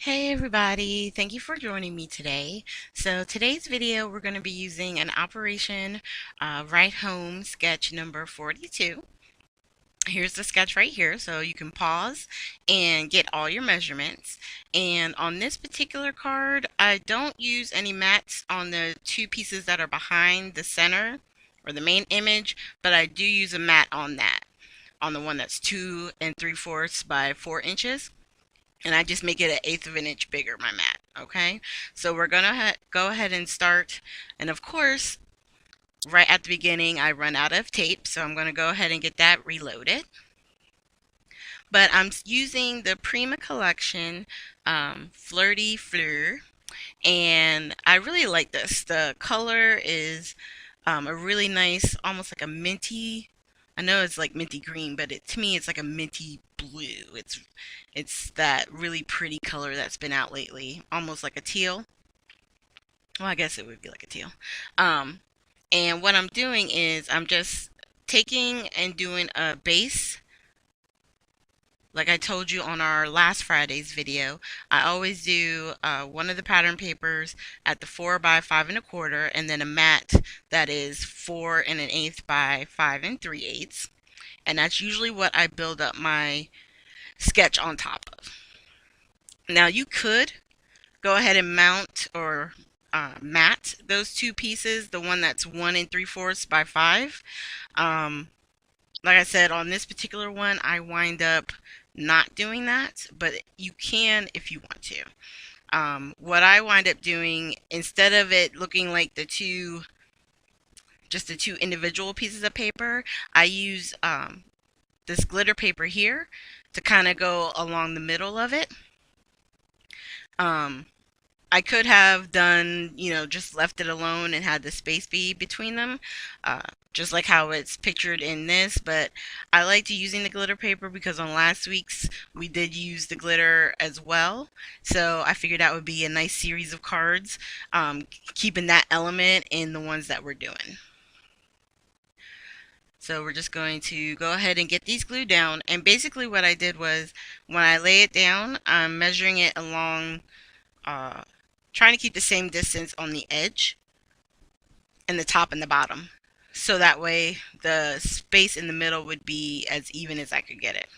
Hey everybody, thank you for joining me today. So today's video we're going to be using an Operation Right Home sketch number 42. Here's the sketch right here, so you can pause and get all your measurements. And on this particular card, I don't use any mats on the two pieces that are behind the center or the main image, but I do use a mat on that, on the one that's 2 3/4 by 4 inches, and I just make it an eighth of an inch bigger, my mat. Okay, so we're gonna go ahead and start. And of course, right at the beginning, I run out of tape, so I'm gonna go ahead and get that reloaded. But I'm using the Prima collection, Flirty Fleur, and I really like this. The color is a really nice, almost like a minty. I know it's like minty green, but to me it's like a minty blue. It's that really pretty color that's been out lately, almost like a teal. Well, I guess it would be like a teal. Um, and what I'm doing is I'm just taking and doing a base. Like I told you on our last Friday's video, I always do one of the pattern papers at the 4 by 5 1/4, and then a mat that is 4 1/8 by 5 3/8. And that's usually what I build up my sketch on top of. Now you could go ahead and mount or mat those two pieces, the one that's 1 3/4 by 5. Um, like I said, on this particular one, I wind up not doing that, but you can if you want to. What I wind up doing, instead of it looking like just the two individual pieces of paper, I use this glitter paper here to kind of go along the middle of it. Um, I could have done, just left it alone and had the space be between them, uh, just like how it's pictured in this. But I liked using the glitter paper because on last week's we did use the glitter as well. So I figured that would be a nice series of cards, keeping that element in the ones that we're doing. So we're just going to go ahead and get these glued down. And basically what I did was when I lay it down, I'm measuring it along, uh, trying to keep the same distance on the edge and the top and the bottom. So that way the space in the middle would be as even as I could get it.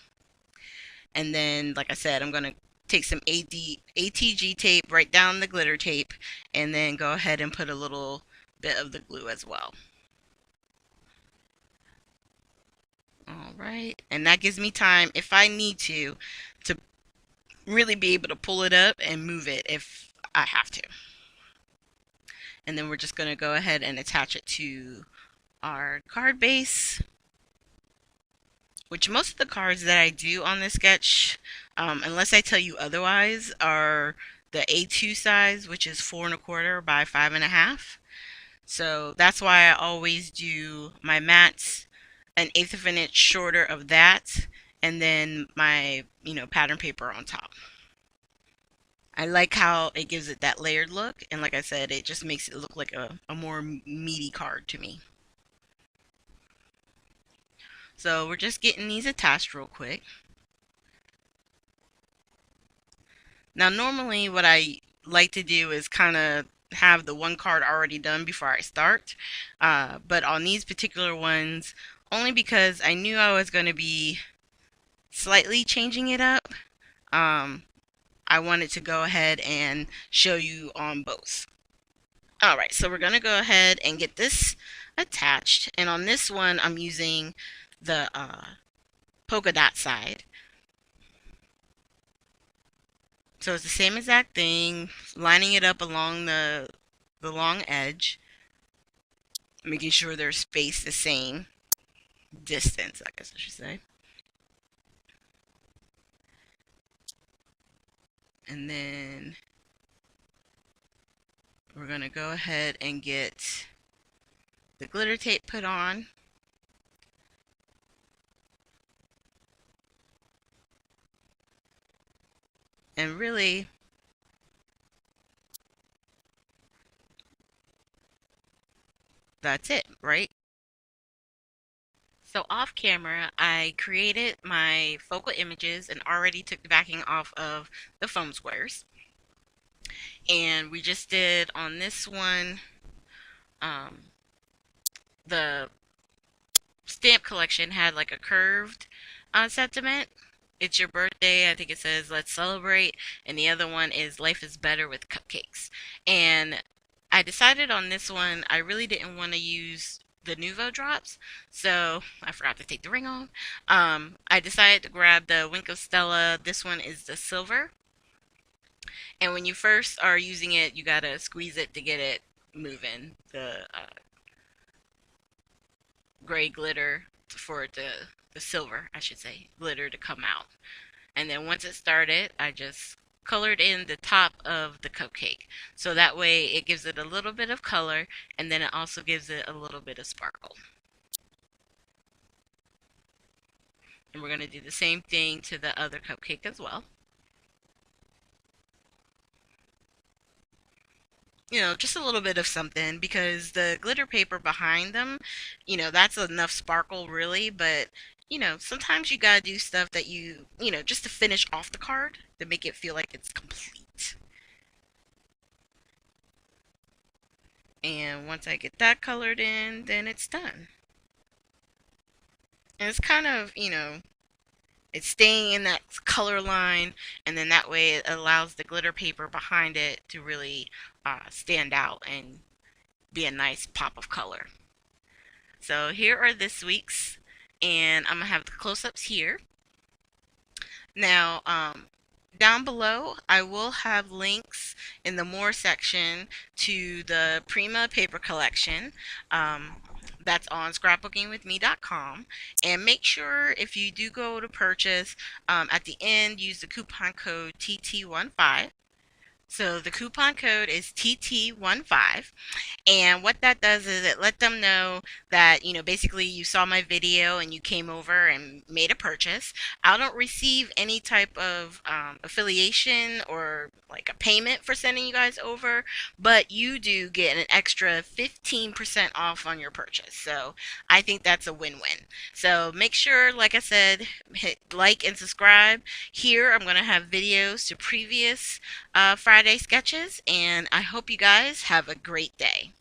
And then, like I said, I'm going to take some ATG tape, write down the glitter tape, and then go ahead and put a little bit of the glue as well. All right, and that gives me time, if I need to really be able to pull it up and move it if I have to. And then we're just going to go ahead and attach it to our card base, which most of the cards that I do on this sketch, unless I tell you otherwise, are the A2 size, which is 4 1/4 by 5 1/2. So that's why I always do my mats an eighth of an inch shorter of that, and then my, pattern paper on top. I like how it gives it that layered look, and like I said, it just makes it look like a more meaty card to me. So we're just getting these attached real quick. Now normally what I like to do is kind of have the one card already done before I start. But on these particular ones, only because I knew I was going to be slightly changing it up, I wanted to go ahead and show you on both. Alright, so we're going to go ahead and get this attached. And on this one, I'm using the polka dot side. So it's the same exact thing, lining it up along the long edge, making sure they're spaced the same distance, I guess I should say. And then we're going to go ahead and get the glitter tape put on. And really, that's it, right? So off camera, I created my focal images and already took the backing off of the foam squares. And we just did on this one, um, the stamp collection had like a curved sentiment. It's your birthday. I think it says let's celebrate. And the other one is life is better with cupcakes. And I decided on this one, I really didn't want to use the Nuvo drops. So I forgot to take the ring off. I decided to grab the Wink of Stella. This one is the silver. And when you first are using it, you gotta squeeze it to get it moving. The gray glitter for the silver, I should say, glitter to come out. And then once it started, I just colored in the top of the cupcake. So that way it gives it a little bit of color and then it also gives it a little bit of sparkle. And we're going to do the same thing to the other cupcake as well. Just a little bit of something because the glitter paper behind them, that's enough sparkle really, but sometimes you gotta do stuff that just to finish off the card to make it feel like it's complete. And once I get that colored in, then it's done. And it's kind of, it's staying in that color line, and then that way it allows the glitter paper behind it to really stand out and be a nice pop of color. So here are this week's, and I'm gonna have the close-ups here. Now, down below, I will have links in the more section to the Prima paper collection. That's on scrapbookingwithme.com. And make sure if you do go to purchase, at the end, use the coupon code TT15. So the coupon code is TT15. And what that does is it let them know that, basically you saw my video and you came over and made a purchase. I don't receive any type of affiliation or like a payment for sending you guys over, but you do get an extra 15% off on your purchase. So I think that's a win-win. So make sure, like I said, hit like and subscribe. Here I'm going to have videos to previous Friday sketches, and I hope you guys have a great day.